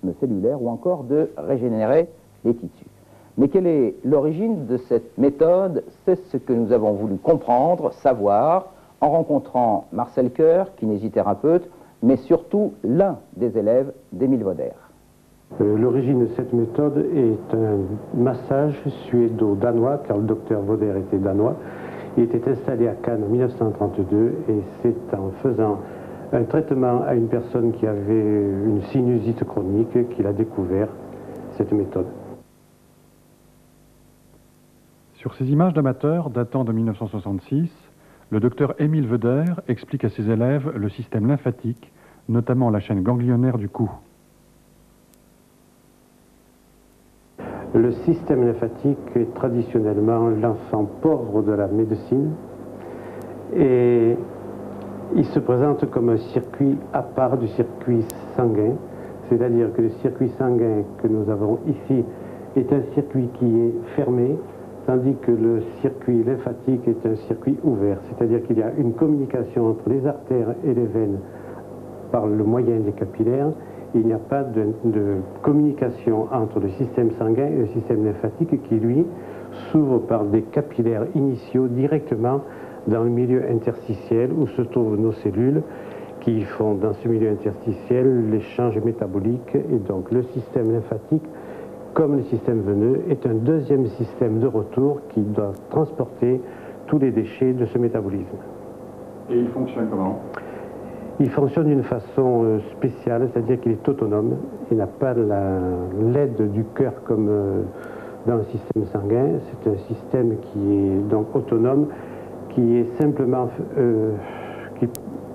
métabolisme cellulaire ou encore de régénérer les tissus. Mais quelle est l'origine de cette méthode? C'est ce que nous avons voulu comprendre, savoir, en rencontrant Marcel Coeur, kinésithérapeute, mais surtout l'un des élèves d'Émile Vauder. L'origine de cette méthode est un massage suédo-danois, car le docteur Vauder était danois. Il était installé à Cannes en 1932 et c'est en faisant un traitement à une personne qui avait une sinusite chronique qu'il a découvert cette méthode. Sur ces images d'amateurs datant de 1966, le docteur Émile Vauder explique à ses élèves le système lymphatique, notamment la chaîne ganglionnaire du cou. Le système lymphatique est traditionnellement l'enfant pauvre de la médecine et il se présente comme un circuit à part du circuit sanguin, c'est-à-dire que le circuit sanguin que nous avons ici est un circuit qui est fermé, tandis que le circuit lymphatique est un circuit ouvert, c'est-à-dire qu'il y a une communication entre les artères et les veines par le moyen des capillaires. Il n'y a pas de communication entre le système sanguin et le système lymphatique qui, lui, s'ouvre par des capillaires initiaux directement dans le milieu interstitiel où se trouvent nos cellules qui font dans ce milieu interstitiel l'échange métabolique. Et donc le système lymphatique, comme le système veineux, est un deuxième système de retour qui doit transporter tous les déchets de ce métabolisme. Et il fonctionne comment? Il fonctionne d'une façon spéciale, c'est-à-dire qu'il est autonome. Il n'a pas l'aide du cœur comme dans le système sanguin. C'est un système qui est donc autonome, qui est simplement qui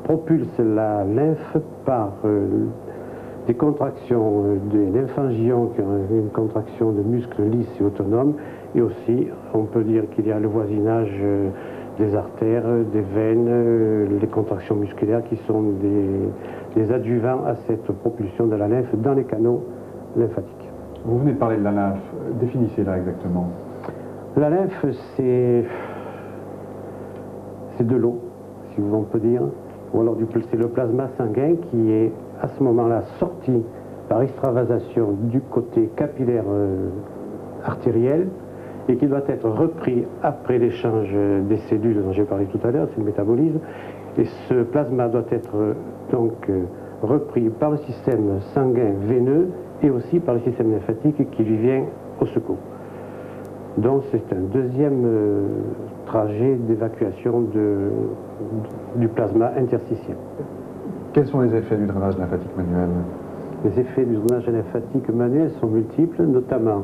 propulse la lymphe par des contractions des lymphangions qui ont une contraction de muscles lisses et autonomes, et aussi on peut dire qu'il y a le voisinage des artères, des veines, les contractions musculaires qui sont des adjuvants à cette propulsion de la lymphe dans les canaux lymphatiques. Vous venez de parler de la lymphe, définissez-la exactement. La lymphe, c'est de l'eau, si on peut dire, ou alors c'est le plasma sanguin qui est à ce moment-là sorti par extravasation du côté capillaire artériel et qui doit être repris après l'échange des cellules dont j'ai parlé tout à l'heure, c'est le métabolisme, et ce plasma doit être donc repris par le système sanguin veineux et aussi par le système lymphatique qui lui vient au secours. Donc c'est un deuxième trajet d'évacuation du plasma interstitiel. Quels sont les effets du drainage lymphatique manuel? Les effets du drainage lymphatique manuel sont multiples, notamment,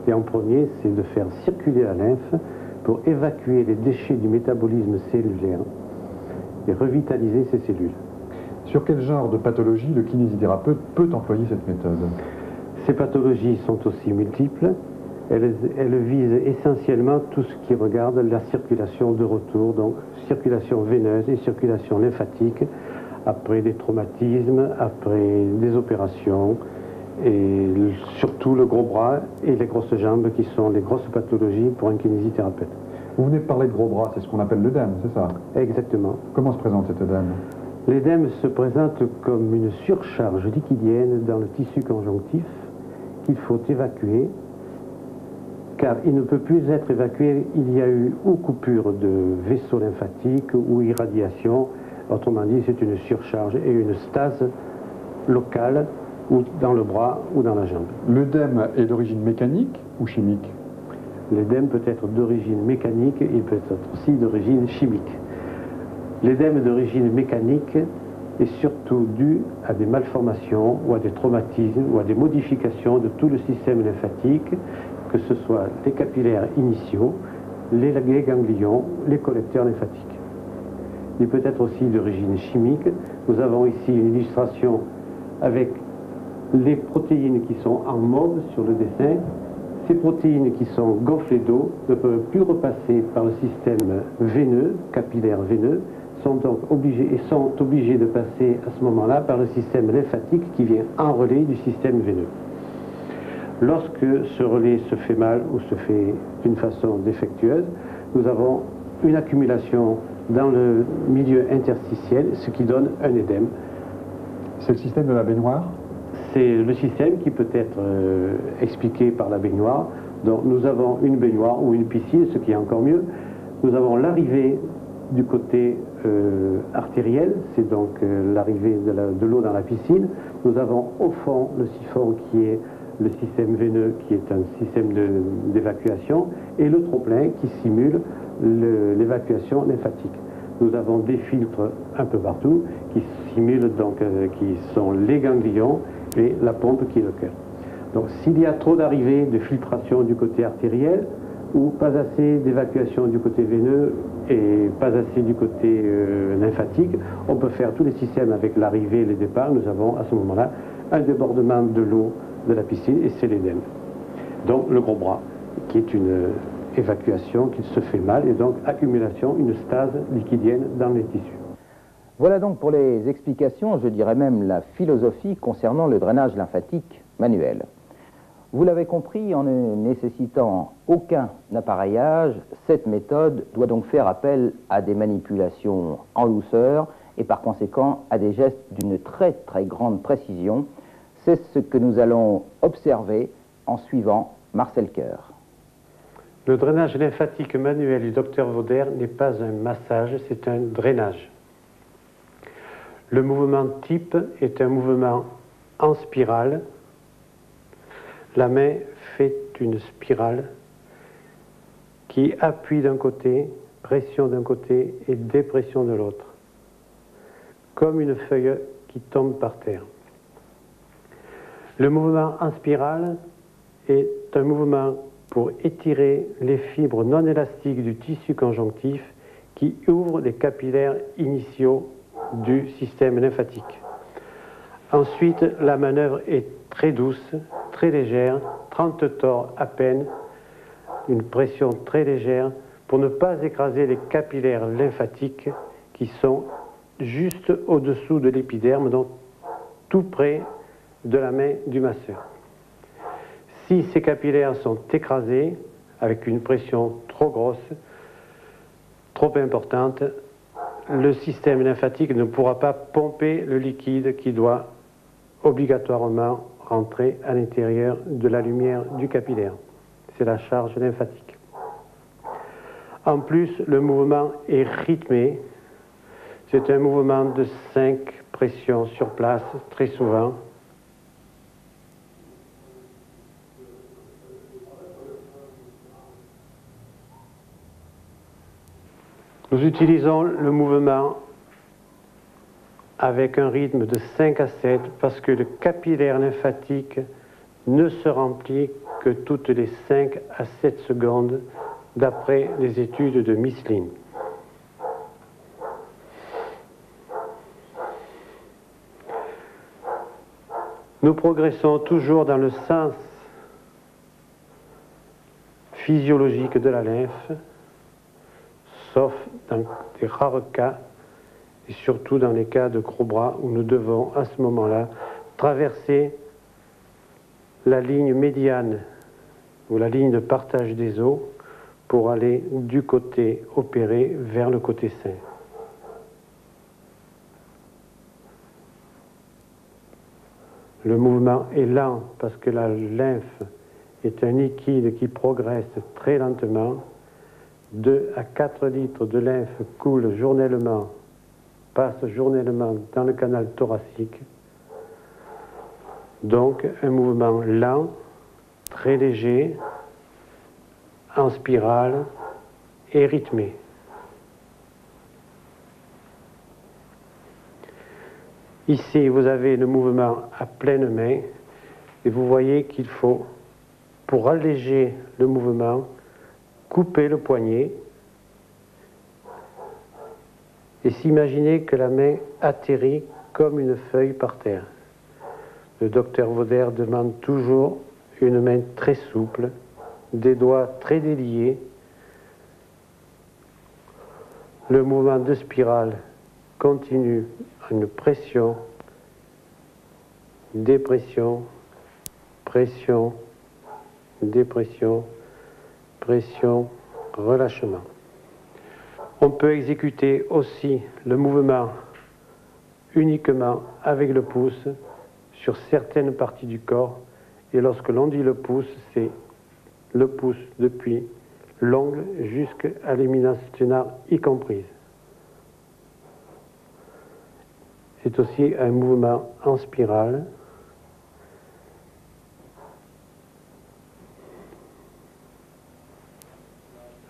et en premier, c'est de faire circuler la lymphe pour évacuer les déchets du métabolisme cellulaire et revitaliser ces cellules. Sur quel genre de pathologie le kinésithérapeute peut employer cette méthode? Ces pathologies sont aussi multiples. Elles visent essentiellement tout ce qui regarde la circulation de retour, donc circulation veineuse et circulation lymphatique, après des traumatismes, après des opérations, et surtout le gros bras et les grosses jambes qui sont les grosses pathologies pour un kinésithérapeute. Vous venez de parler de gros bras, c'est ce qu'on appelle l'œdème, c'est ça? Exactement. Comment se présente cet œdème? L'œdème se présente comme une surcharge liquidienne dans le tissu conjonctif qu'il faut évacuer, car il ne peut plus être évacué, il y a eu ou coupure de vaisseaux lymphatiques ou irradiation, autrement dit c'est une surcharge et une stase locale ou dans le bras ou dans la jambe. L'œdème est d'origine mécanique ou chimique? L'œdème peut être d'origine mécanique, il peut être aussi d'origine chimique. L'œdème d'origine mécanique est surtout dû à des malformations ou à des traumatismes ou à des modifications de tout le système lymphatique, que ce soit les capillaires initiaux, les ganglions, les collecteurs lymphatiques. Il peut être aussi d'origine chimique. Nous avons ici une illustration avec les protéines qui sont en mauve sur le dessin. Ces protéines qui sont gonflées d'eau ne peuvent plus repasser par le système veineux, capillaire veineux, sont donc obligées de passer à ce moment-là par le système lymphatique qui vient en relais du système veineux. Lorsque ce relais se fait mal ou se fait d'une façon défectueuse, nous avons une accumulation dans le milieu interstitiel, ce qui donne un œdème. C'est le système de la baignoire? c'est le système qui peut être expliqué par la baignoire. Donc nous avons une baignoire ou une piscine, ce qui est encore mieux. Nous avons l'arrivée du côté artériel, c'est donc l'arrivée de l'eau dans la piscine. Nous avons au fond le siphon qui est le système veineux, qui est un système d'évacuation, et le trop-plein qui simule l'évacuation lymphatique. Nous avons des filtres un peu partout qui simulent donc, qui sont les ganglions et la pompe qui est le cœur. Donc s'il y a trop d'arrivées de filtration du côté artériel ou pas assez d'évacuation du côté veineux et pas assez du côté lymphatique, on peut faire tous les systèmes avec l'arrivée et le départ. Nous avons à ce moment-là un débordement de l'eau de la piscine et c'est l'œdème. Donc le gros bras qui est une évacuation qui se fait mal et donc accumulation, une stase liquidienne dans les tissus. Voilà donc pour les explications, je dirais même la philosophie concernant le drainage lymphatique manuel. Vous l'avez compris, en ne nécessitant aucun appareillage, cette méthode doit donc faire appel à des manipulations en douceur et par conséquent à des gestes d'une très grande précision. C'est ce que nous allons observer en suivant Marcel Coeur. Le drainage lymphatique manuel du docteur Vauder n'est pas un massage, c'est un drainage. Le mouvement type est un mouvement en spirale. La main fait une spirale qui appuie d'un côté, pression d'un côté et dépression de l'autre, comme une feuille qui tombe par terre. Le mouvement en spirale est un mouvement pour étirer les fibres non élastiques du tissu conjonctif qui ouvrent les capillaires initiaux du système lymphatique. Ensuite, la manœuvre est très douce, très légère, 30 tors à peine, une pression très légère pour ne pas écraser les capillaires lymphatiques qui sont juste au-dessous de l'épiderme, donc tout près de la main du masseur. Si ces capillaires sont écrasés avec une pression trop grosse, trop importante, le système lymphatique ne pourra pas pomper le liquide qui doit obligatoirement rentrer à l'intérieur de la lumière du capillaire. C'est la charge lymphatique. En plus, le mouvement est rythmé. C'est un mouvement de 5 pressions sur place, très souvent. Nous utilisons le mouvement avec un rythme de 5 à 7 parce que le capillaire lymphatique ne se remplit que toutes les 5 à 7 secondes d'après les études de Misling. Nous progressons toujours dans le sens physiologique de la lymphe, sauf dans des rares cas, et surtout dans les cas de gros bras, où nous devons à ce moment-là traverser la ligne médiane ou la ligne de partage des os pour aller du côté opéré vers le côté sain. Le mouvement est lent parce que la lymphe est un liquide qui progresse très lentement. 2 à 4 litres de lymphe coulent journellement, passent journellement dans le canal thoracique. Donc un mouvement lent, très léger, en spirale et rythmé. Ici, vous avez le mouvement à pleine main et vous voyez qu'il faut, pour alléger le mouvement, couper le poignet et s'imaginer que la main atterrit comme une feuille par terre. Le docteur Vauder demande toujours une main très souple, des doigts très déliés. Le mouvement de spirale continue à une pression, dépression, pression, dépression, pression, relâchement. On peut exécuter aussi le mouvement uniquement avec le pouce sur certaines parties du corps. Et lorsque l'on dit le pouce, c'est le pouce depuis l'ongle jusqu'à l'éminence sternale y comprise. C'est aussi un mouvement en spirale.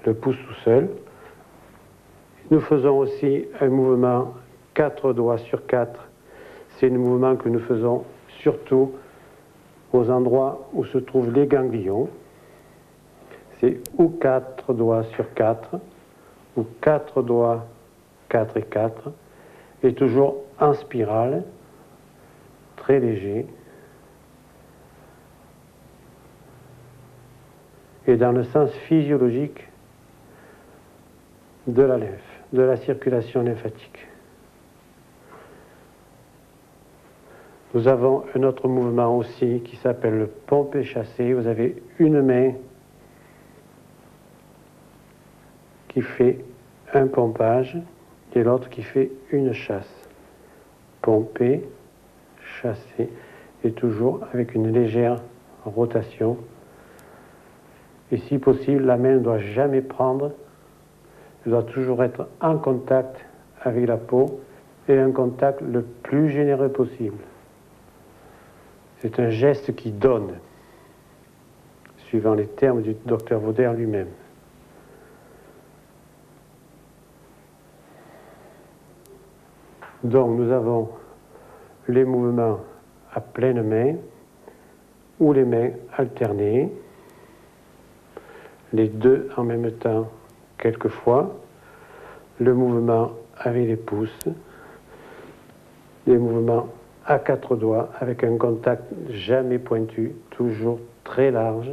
Le pouce tout seul. Nous faisons aussi un mouvement 4 doigts sur 4. C'est un mouvement que nous faisons surtout aux endroits où se trouvent les ganglions. C'est ou 4 doigts sur 4, ou 4 doigts 4 et 4, et toujours en spirale, très léger, et dans le sens physiologique de la lymphe, de la circulation lymphatique. Nous avons un autre mouvement aussi qui s'appelle le pompé-chassé. Vous avez une main qui fait un pompage et l'autre qui fait une chasse. Pomper, chasser, et toujours avec une légère rotation. Et si possible, la main ne doit jamais prendre, elle doit toujours être en contact avec la peau et un contact le plus généreux possible. C'est un geste qui donne, suivant les termes du docteur Vauder lui-même. Donc nous avons les mouvements à pleine main ou les mains alternées, les deux en même temps quelquefois, le mouvement avec les pouces, les mouvements à 4 doigts avec un contact jamais pointu, toujours très large,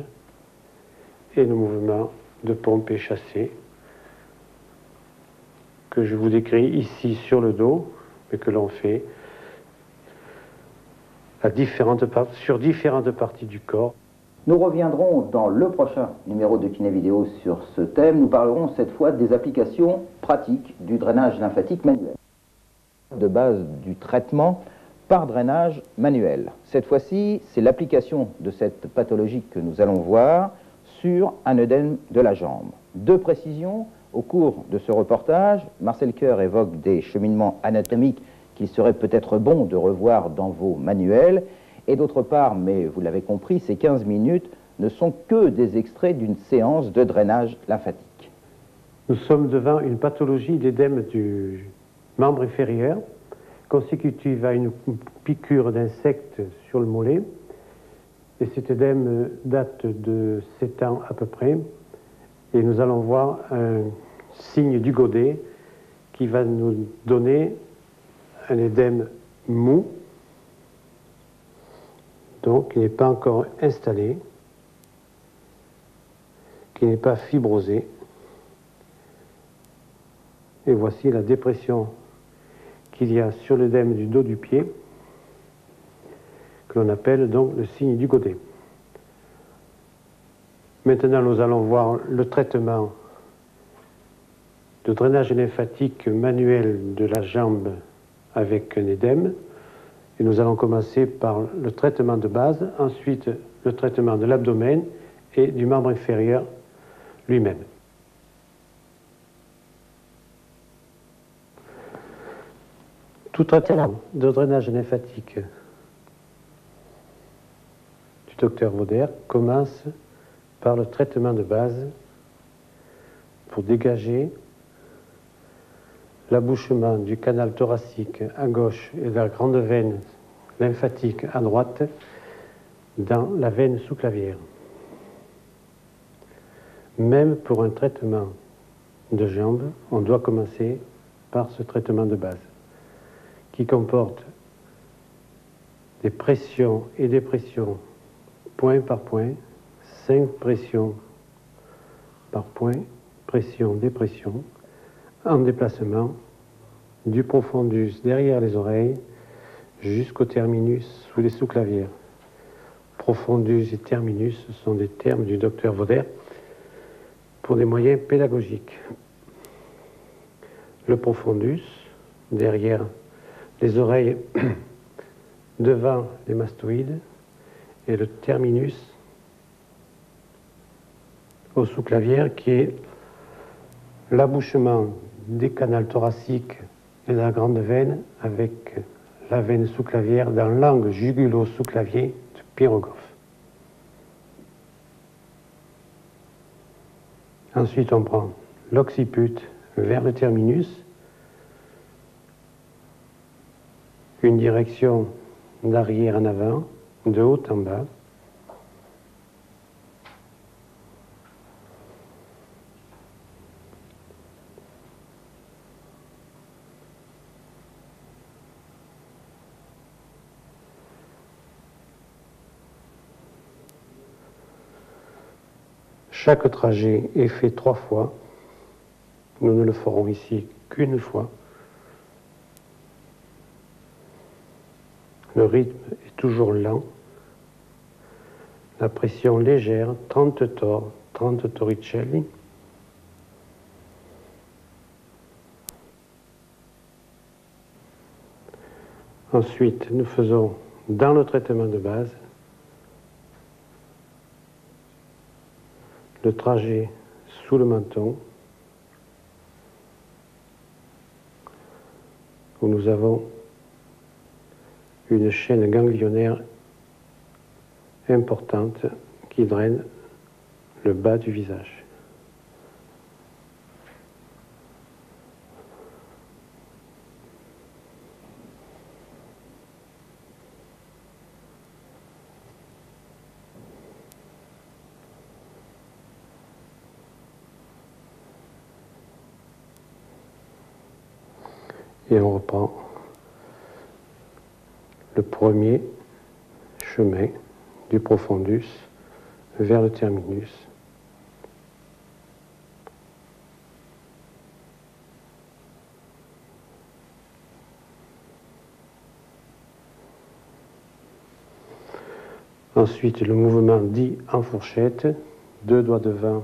et le mouvement de pompe et chassé que je vous décris ici sur le dos, mais que l'on fait sur différentes parties du corps. Nous reviendrons dans le prochain numéro de Kiné Vidéo sur ce thème. Nous parlerons cette fois des applications pratiques du drainage lymphatique manuel, de base du traitement par drainage manuel. Cette fois-ci, c'est l'application de cette pathologie que nous allons voir sur un œdème de la jambe. Deux précisions. Au cours de ce reportage, Marcel Coeur évoque des cheminements anatomiques qu'il serait peut-être bon de revoir dans vos manuels. Et d'autre part, mais vous l'avez compris, ces 15 minutes ne sont que des extraits d'une séance de drainage lymphatique. Nous sommes devant une pathologie d'édème du membre inférieur, consécutive à une piqûre d'insecte sur le mollet. Et cet édème date de 7 ans à peu près. Et nous allons voir un signe du Godet qui va nous donner un édème mou, donc qui n'est pas encore installé, qui n'est pas fibrosé. Et voici la dépression qu'il y a sur l'édème du dos du pied, que l'on appelle donc le signe du Godet. Maintenant, nous allons voir le traitement de drainage lymphatique manuel de la jambe avec un édème. Et nous allons commencer par le traitement de base, ensuite le traitement de l'abdomen et du membre inférieur lui-même. Tout traitement de drainage lymphatique du docteur Vauder commence par le traitement de base pour dégager l'abouchement du canal thoracique à gauche et de la grande veine lymphatique à droite dans la veine sous-clavière. Même pour un traitement de jambe, on doit commencer par ce traitement de base qui comporte des pressions et des pressions point par point, 5 pressions par point, pression, dépression, en déplacement du profondus derrière les oreilles jusqu'au terminus sous les sous-clavières. Profondus et terminus, ce sont des termes du docteur Vauder pour des moyens pédagogiques. Le profondus, derrière les oreilles devant les mastoïdes et le terminus au sous-clavière qui est l'abouchement des canals thoraciques et de la grande veine avec la veine sous-clavière dans l'angle jugulo-sous-clavier de Pirogov. Ensuite, on prend l'occiput vers le terminus, une direction d'arrière en avant, de haut en bas. Chaque trajet est fait 3 fois. Nous ne le ferons ici qu'une fois. Le rythme est toujours lent. La pression légère, 30 tors, 30 torricelli. Ensuite, nous faisons dans le traitement de base le trajet sous le menton, où nous avons une chaîne ganglionnaire importante qui draine le bas du visage. Et on reprend le premier chemin du profondus vers le terminus. Ensuite, le mouvement dit en fourchette, 2 doigts devant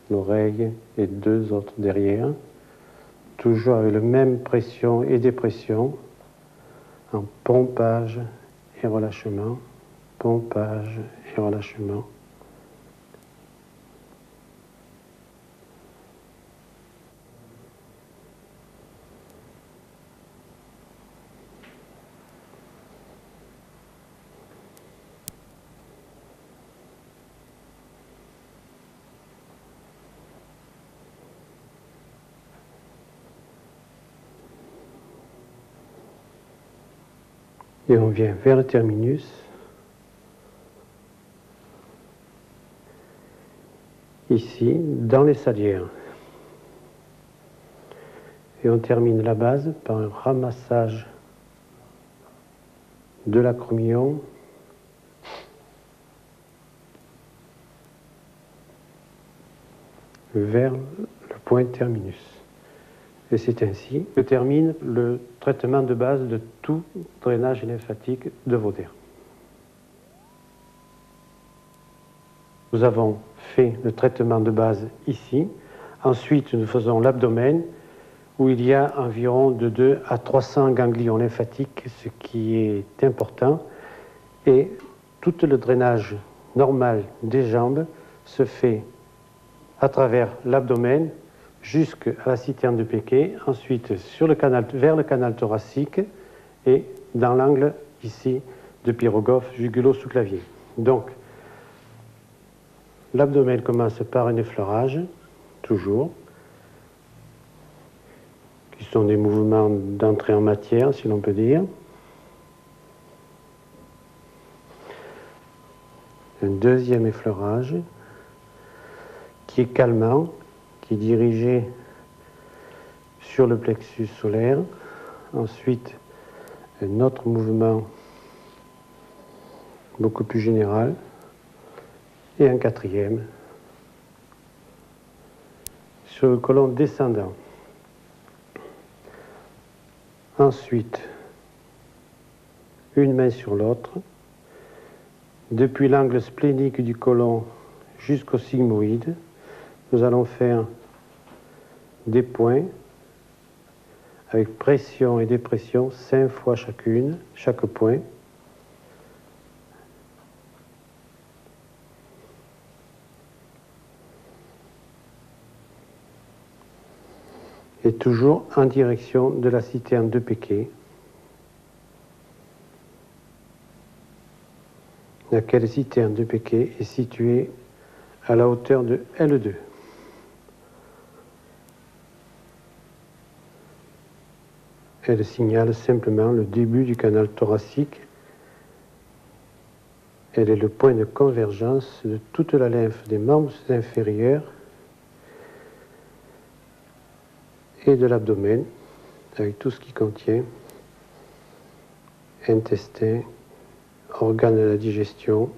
l'oreille et 2 autres derrière. Toujours avec la même pression et dépression, en pompage et relâchement, pompage et relâchement. Et on vient vers le terminus. Ici, dans les salières. Et on termine la base par un ramassage de l'acromion vers le point terminus. Et c'est ainsi que termine le traitement de base de tout drainage lymphatique de Vaudère. Nous avons fait le traitement de base ici. Ensuite, nous faisons l'abdomen, où il y a environ de 2 à 300 ganglions lymphatiques, ce qui est important. Et tout le drainage normal des jambes se fait à travers l'abdomen, jusqu'à la citerne de Péquet, ensuite sur le canal, vers le canal thoracique et dans l'angle ici de Pirogov, jugulo-sous-clavier. Donc, l'abdomen commence par un effleurage, toujours, qui sont des mouvements d'entrée en matière, si l'on peut dire. Un deuxième effleurage qui est calmant, qui est dirigé sur le plexus solaire. Ensuite, un autre mouvement beaucoup plus général. Et un quatrième sur le côlon descendant. Ensuite, une main sur l'autre, depuis l'angle splénique du côlon jusqu'au sigmoïde, nous allons faire des points avec pression et dépression 5 fois chacune, chaque point. et toujours en direction de la citerne de Péquet, laquelle citerne de Péquet est située à la hauteur de L2. Elle signale simplement le début du canal thoracique. Elle est le point de convergence de toute la lymphe des membres inférieurs et de l'abdomen, avec tout ce qui contient intestin, organes de la digestion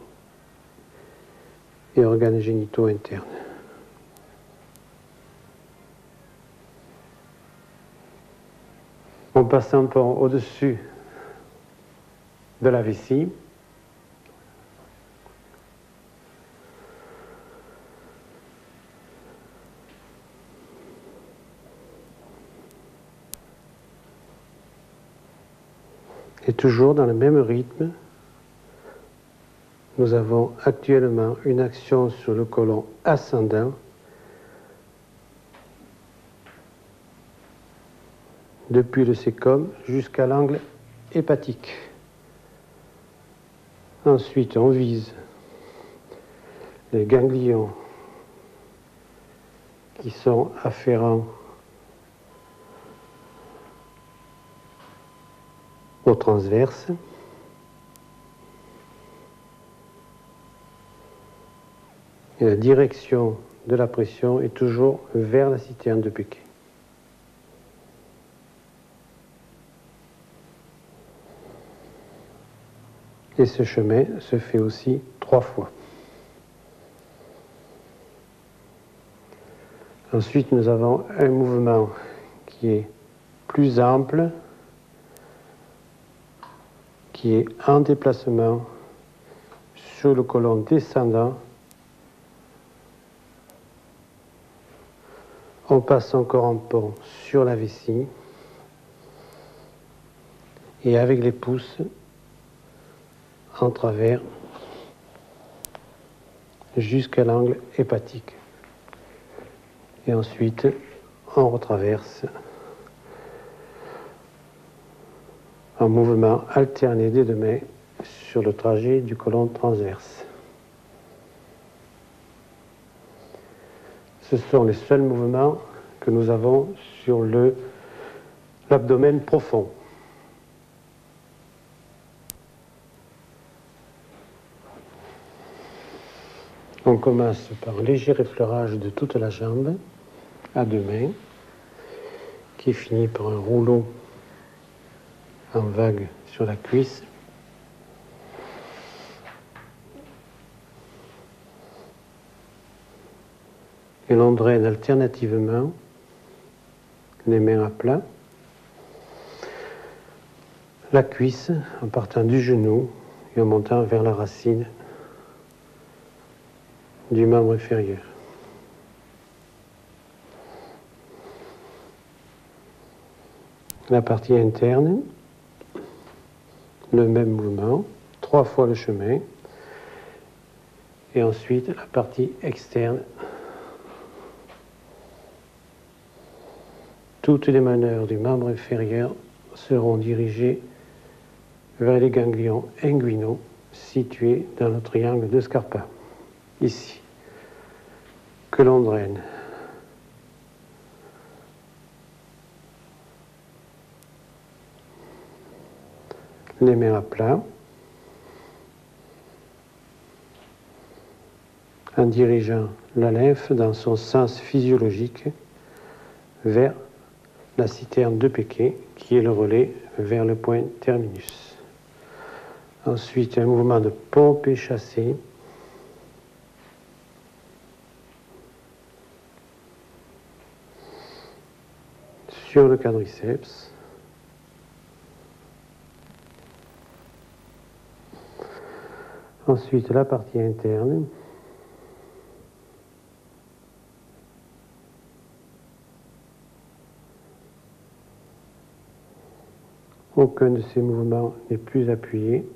et organes génitaux internes. On passe un peu au-dessus de la vessie. Et toujours dans le même rythme, nous avons actuellement une action sur le côlon ascendant depuis le cécum jusqu'à l'angle hépatique. Ensuite, on vise les ganglions qui sont afférents au transverse. Et la direction de la pression est toujours vers la citerne de Péquet. Et ce chemin se fait aussi 3 fois. Ensuite, nous avons un mouvement qui est plus ample, qui est en déplacement sur le côlon descendant. On passe encore un pont sur la vessie et avec les pouces en travers jusqu'à l'angle hépatique. Et ensuite, on retraverse en mouvement alterné des deux mains sur le trajet du côlon transverse. Ce sont les seuls mouvements que nous avons sur l'abdomen profond. On commence par un léger effleurage de toute la jambe à deux mains, qui finit par un rouleau en vague sur la cuisse. Et l'on draine alternativement les mains à plat, la cuisse en partant du genou et en montant vers la racine du membre inférieur. La partie interne, le même mouvement, 3 fois le chemin, et ensuite la partie externe. Toutes les manœuvres du membre inférieur seront dirigées vers les ganglions inguinaux situés dans le triangle de Scarpa, ici, que l'on draine. Les mains à plat, en dirigeant la lymphe dans son sens physiologique vers la citerne de Péquet, qui est le relais vers le point terminus. Ensuite, un mouvement de pompe et chassé. Sur le quadriceps. Ensuite, la partie interne. Aucun de ces mouvements n'est plus appuyé.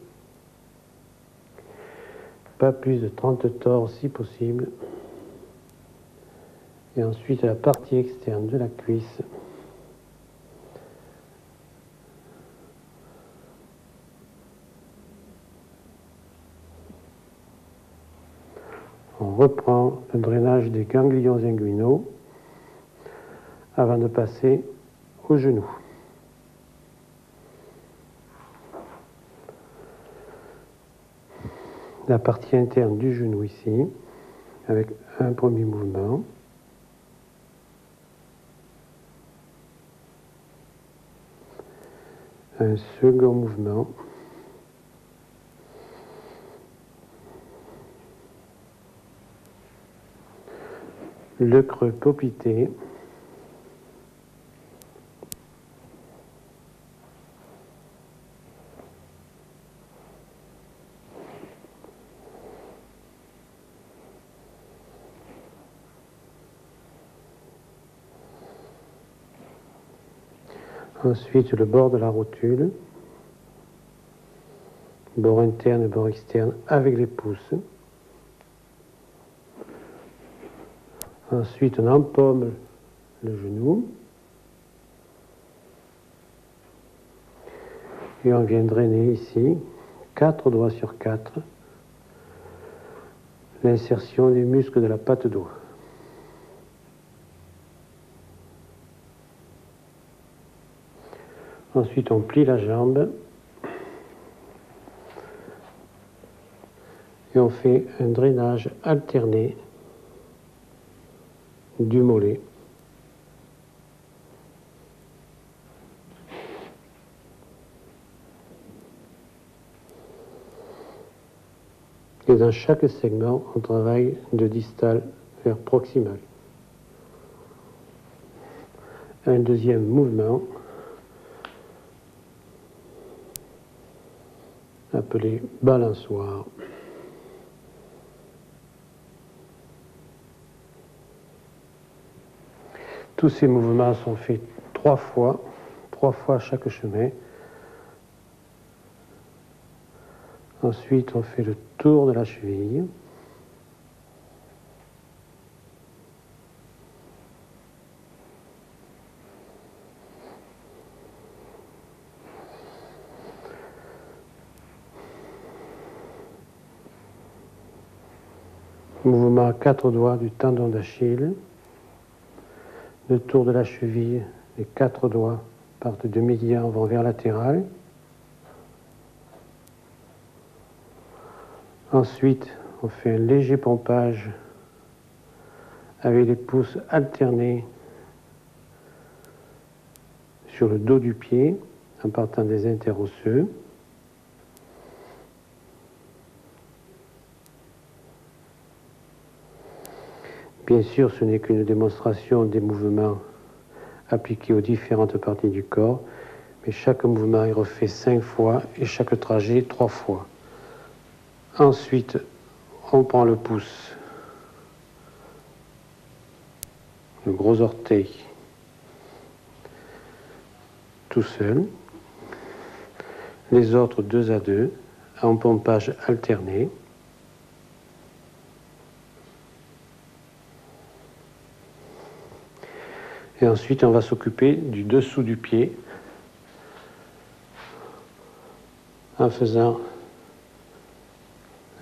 Pas plus de 30 tors si possible. Et ensuite, la partie externe de la cuisse On reprend le drainage des ganglions inguinaux avant de passer au genou. La partie interne du genou ici, avec un premier mouvement. Un second mouvement. Le creux poplité. Ensuite, le bord de la rotule, bord interne et bord externe avec les pouces. Ensuite, on empaume le genou. Et on vient drainer ici, 4 doigts sur 4, l'insertion des muscles de la patte doigt. Ensuite, on plie la jambe et on fait un drainage alterné du mollet. Et dans chaque segment, on travaille de distal vers proximal. Un deuxième mouvement, appelé balançoire. Tous ces mouvements sont faits 3 fois chaque chemin. Ensuite, on fait le tour de la cheville. Mouvement à 4 doigts du tendon d'Achille. Le tour de la cheville, les 4 doigts partent de médian, vont vers latéral. Ensuite, on fait un léger pompage avec les pouces alternés sur le dos du pied en partant des interosseux. Bien sûr, ce n'est qu'une démonstration des mouvements appliqués aux différentes parties du corps, mais chaque mouvement est refait 5 fois et chaque trajet 3 fois. Ensuite, on prend le pouce, le gros orteil, tout seul, les autres 2 à 2, en pompage alterné. Et ensuite, on va s'occuper du dessous du pied en faisant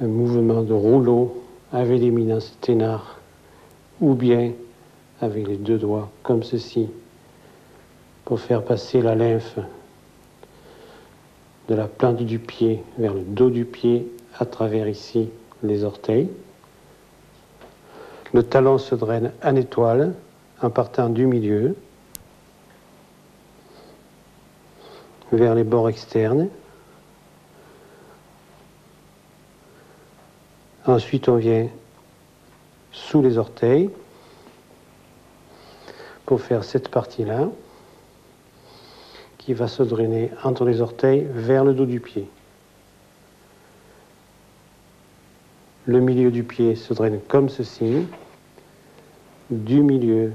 un mouvement de rouleau avec l'éminence ténard ou bien avec les 2 doigts, comme ceci, pour faire passer la lymphe de la plante du pied vers le dos du pied à travers ici les orteils. Le talon se draine en étoile en partant du milieu vers les bords externes. Ensuite, on vient sous les orteils pour faire cette partie-là qui va se drainer entre les orteils vers le dos du pied. Le milieu du pied se draine comme ceci, du milieu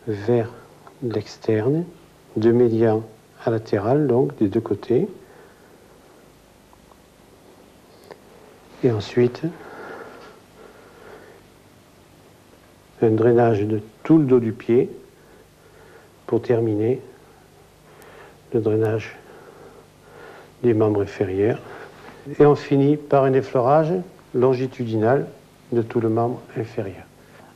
vers l'externe, de médian à latéral, donc des 2 côtés. Et ensuite, un drainage de tout le dos du pied pour terminer le drainage des membres inférieurs. Et on finit par un effleurage longitudinal de tout le membre inférieur.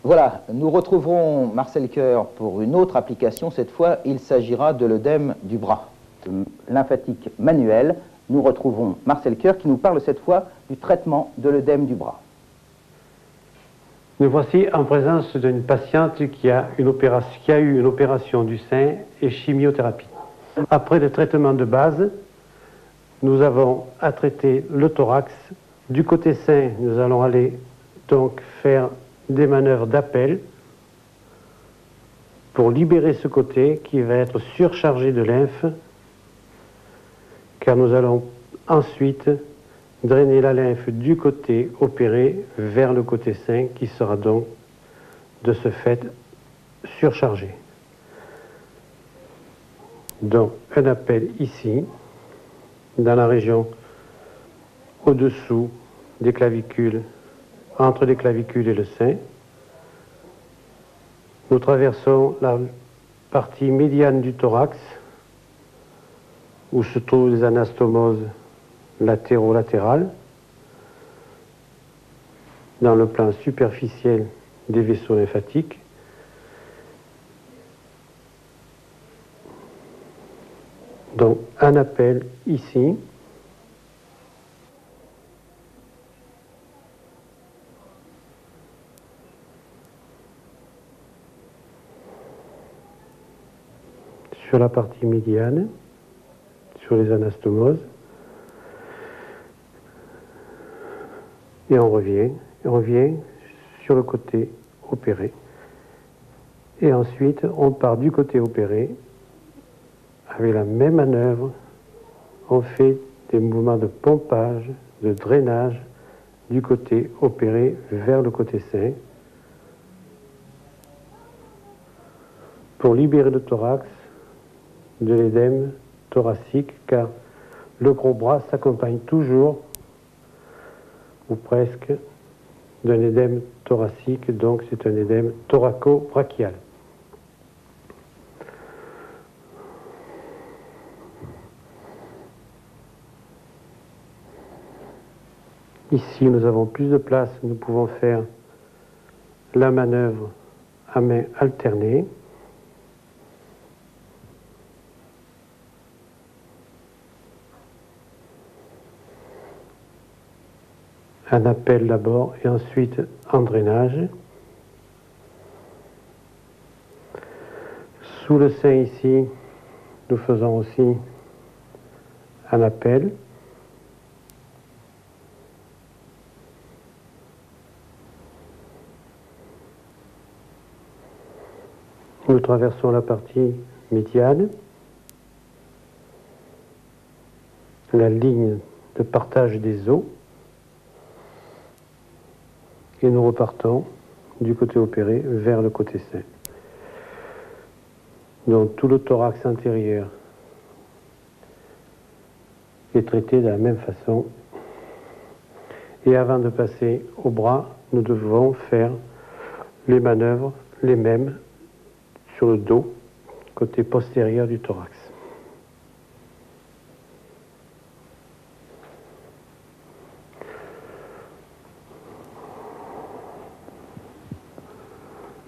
Voilà, nous retrouverons Marcel Coeur pour une autre application. Cette fois, il s'agira de l'œdème du bras. Lymphatique manuel, nous retrouvons Marcel Coeur qui nous parle cette fois du traitement de l'œdème du bras. Nous voici en présence d'une patiente qui a eu une opération du sein et chimiothérapie. Après le traitement de base, nous avons à traiter le thorax. Du côté sein, nous allons aller donc faire des manœuvres d'appel pour libérer ce côté qui va être surchargé de lymphe, car nous allons ensuite drainer la lymphe du côté opéré vers le côté sain qui sera donc de ce fait surchargé. Donc un appel ici, dans la région au-dessous des clavicules, entre les clavicules et le sein. Nous traversons la partie médiane du thorax, où se trouvent les anastomoses latéraux-latérales, dans le plan superficiel des vaisseaux lymphatiques. Donc un appel ici. Sur la partie médiane, sur les anastomoses. Et on revient sur le côté opéré. Et ensuite, on part du côté opéré. Avec la même manœuvre, on fait des mouvements de pompage, de drainage du côté opéré vers le côté sain pour libérer le thorax de l'édème thoracique, car le gros bras s'accompagne toujours, ou presque, d'un édème thoracique, donc c'est un édème thoraco-brachial. Ici, nous avons plus de place, nous pouvons faire la manœuvre à main alternée. Un appel d'abord et ensuite en drainage. Sous le sein ici, nous faisons aussi un appel. Nous traversons la partie médiane, la ligne de partage des os. Et nous repartons du côté opéré vers le côté sain. Donc tout le thorax antérieur est traité de la même façon. Et avant de passer au bras, nous devons faire les manœuvres les mêmes sur le dos, côté postérieur du thorax.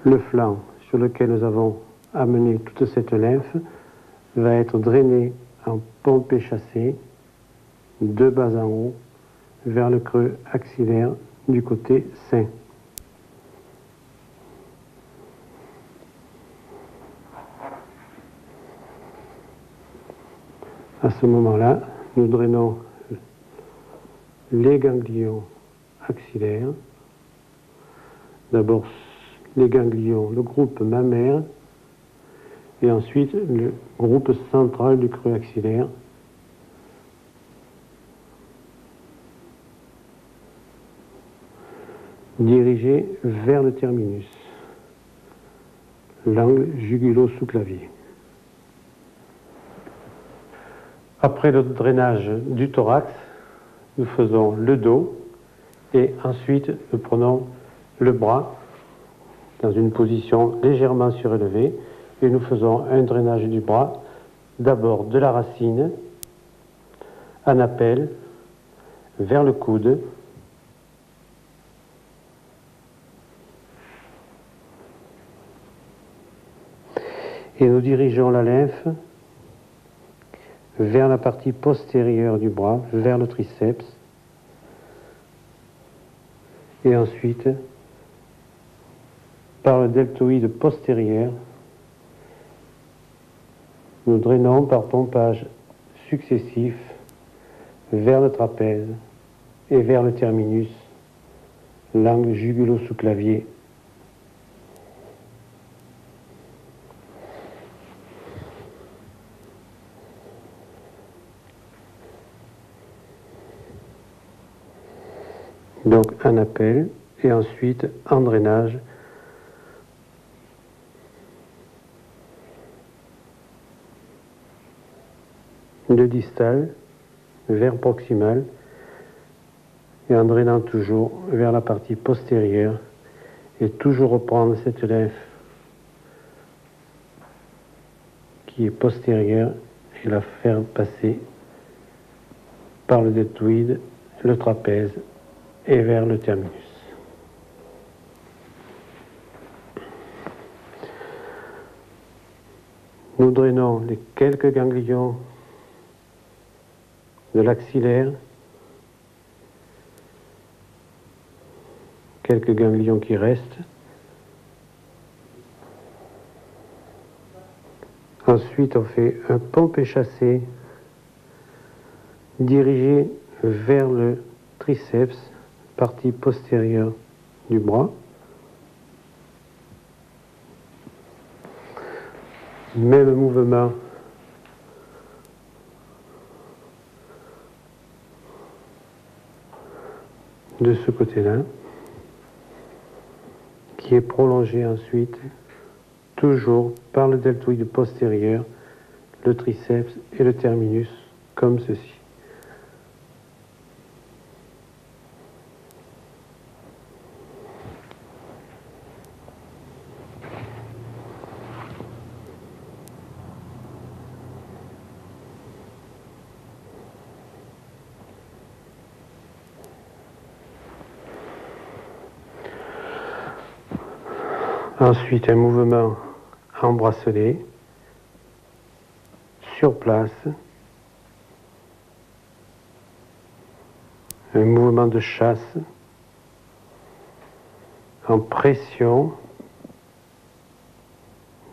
Le flanc sur lequel nous avons amené toute cette lymphe va être drainé en pompée chassée de bas en haut vers le creux axillaire du côté sain. À ce moment-là, nous drainons les ganglions axillaires. D'abord les ganglions, le groupe mammaire, et ensuite le groupe central du creux axillaire. Dirigé vers le terminus, l'angle jugulo-sous-clavier. Après le drainage du thorax, nous faisons le dos et ensuite nous prenons le bras dans une position légèrement surélevée et nous faisons un drainage du bras, d'abord de la racine, en appel, vers le coude, Et nous dirigeons la lymphe vers la partie postérieure du bras, vers le triceps. Et ensuite, par le deltoïde postérieur, nous drainons par pompage successif vers le trapèze et vers le terminus, l'angle jugulo-sous-clavier. Donc un appel et ensuite un drainage de distal vers proximal et en drainant toujours vers la partie postérieure et toujours reprendre cette lymphe qui est postérieure et la faire passer par le deltoïde, le trapèze et vers le terminus. Nous drainons les quelques ganglions de l'axillaire, quelques ganglions qui restent. Ensuite, on fait un pompé chassé dirigé vers le triceps, partie postérieure du bras. Même mouvement de ce côté-là, qui est prolongé ensuite, toujours par le deltoïde postérieur, le triceps et le terminus, comme ceci. Ensuite, un mouvement en bracelet, sur place, un mouvement de chasse, en pression,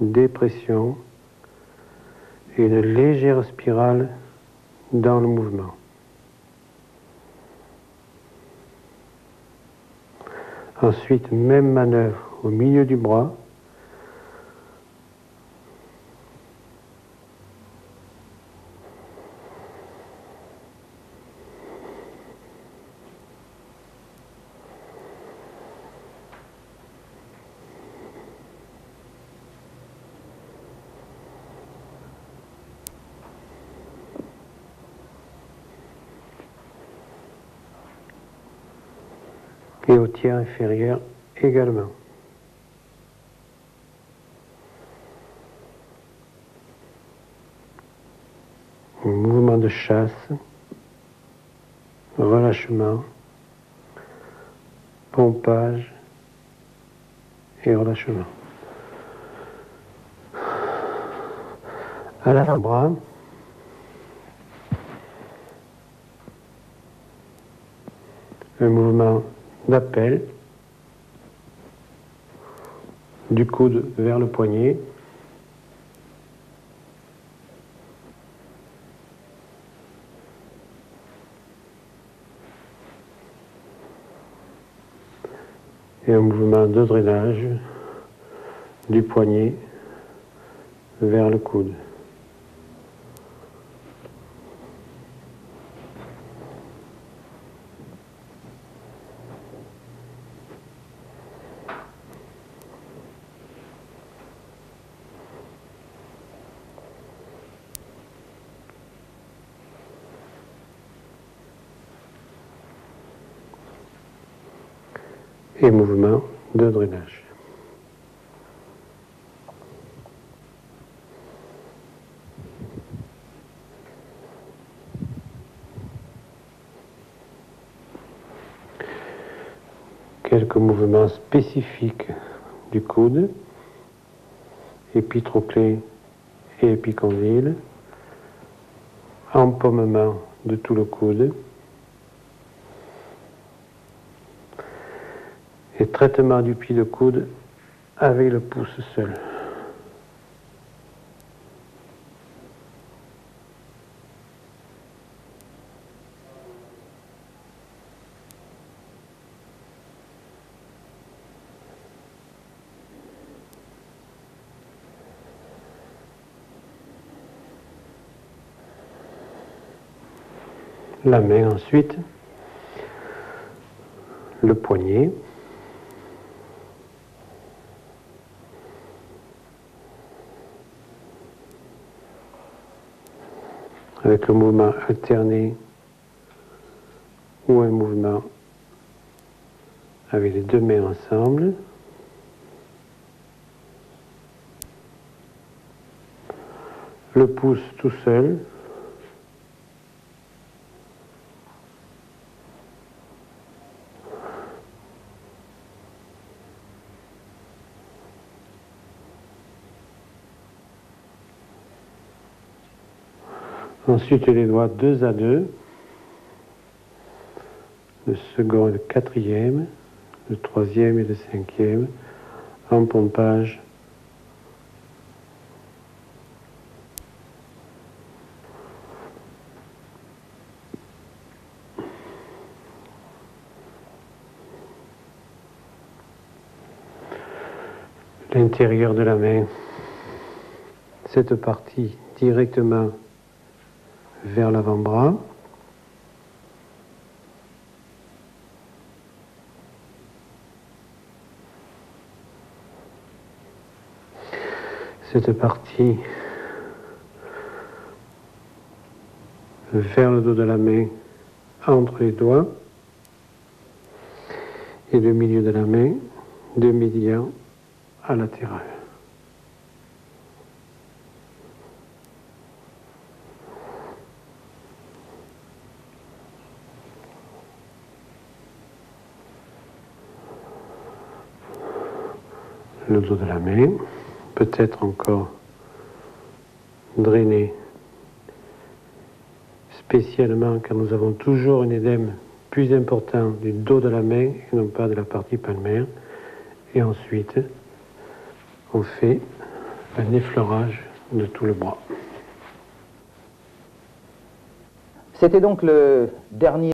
dépression, et une légère spirale dans le mouvement. Ensuite, même manœuvre au milieu du bras. Et au tiers inférieur également. Un mouvement de chasse, relâchement, pompage et relâchement. À l'avant-bras, un mouvement d'appel du coude vers le poignet. Et un mouvement de drainage du poignet vers le coude. Et mouvement de drainage. Quelques mouvements spécifiques du coude, épitroclé et épicondyle, empaumement de tout le coude et traitement du pli de coude avec le pouce seul. La main ensuite, le poignet, avec le mouvement alterné ou un mouvement avec les deux mains ensemble. Le pouce tout seul. Ensuite les doigts 2 à 2, le second et le quatrième, le troisième et le cinquième, en pompage. L'intérieur de la main, cette partie directement vers l'avant-bras. Cette partie vers le dos de la main, entre les doigts, et le milieu de la main, de médian à latéral. Le dos de la main, peut-être encore drainé spécialement car nous avons toujours un édème plus important du dos de la main et non pas de la partie palmaire. Et ensuite, on fait un effleurage de tout le bras. C'était donc le dernier